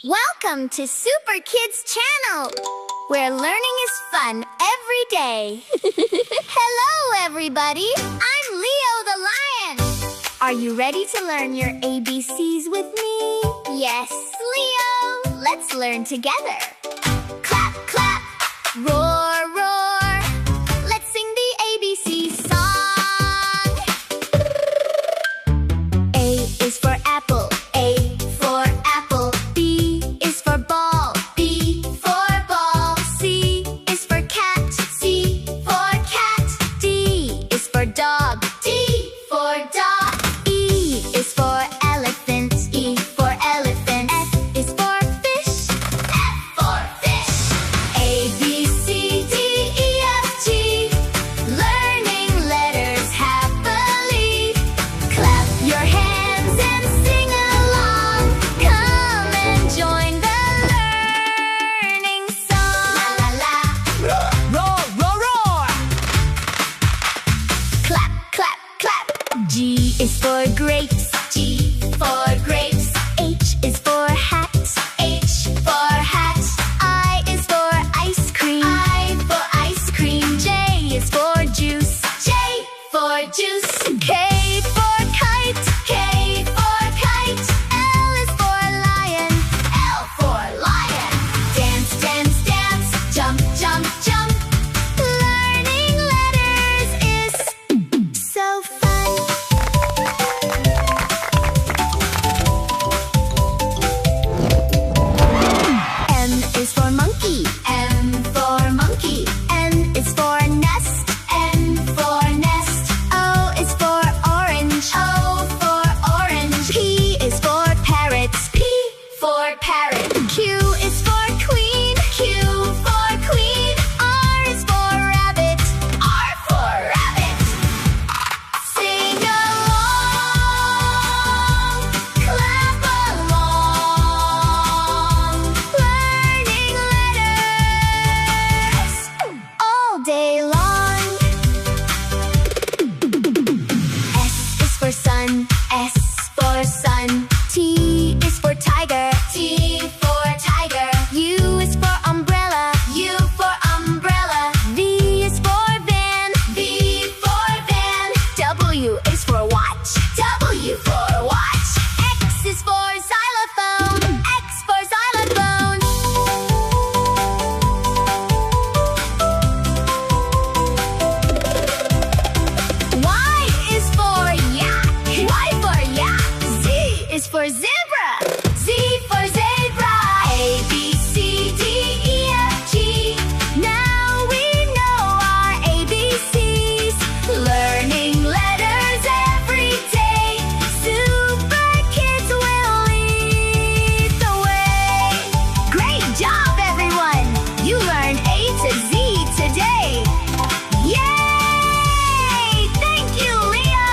Welcome to Super Kids Channel, where learning is fun every day. Hello, everybody. I'm Leo the Lion. Are you ready to learn your ABCs with me? Yes, Leo. Let's learn together. Clap, clap, roar, roar. Let's sing the ABC song. A is for apple. A for apple. B is for ball. B for ball. C is for cat. C for cat. D is for dog. D for dog. E is for elephant. E for elephant. F is for fish. F for fish. A, B, C, D, E, F, G. Learning letters happily. Clap your hands and sing along. Come and join the learning song. La la la. Roar, roar, roar! Clap, clap, clap. G is for grapes. G for grapes. H is for hat. H for hat. I is for ice cream. I for ice cream. J is for juice. J for juice. K for kite. K for kite. L is for lion. L for lion. Dance, dance, dance. Jump, jump, jump. Learning letters is so fun. M is for monkey. M for monkey. N is for nest. N for nest. O is for orange. O for orange. P is for parrot. P for parrot. Q is for queen. Q for queen. R is for rabbit. R for rabbit. Sing along. Clap along. Learning letters all day long. S is for sun. S for sun. T is for tiger. T for tiger. U is for umbrella. U for umbrella. V is for van. V for van. W is for watch. W for watch. X is for xylophone. X for xylophone. Y is for yak. Y for yak. Z is for zebra. Z for zebra. A, B, C, D, E, F, G. Now we know our ABCs. Learning letters every day. Super Kids will lead the way. Great job, everyone! You learned A to Z today. Yay! Thank you, Leo!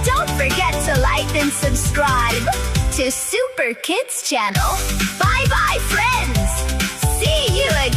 Don't forget to like and subscribe to Super Kids Channel. Bye-bye, friends! See you again!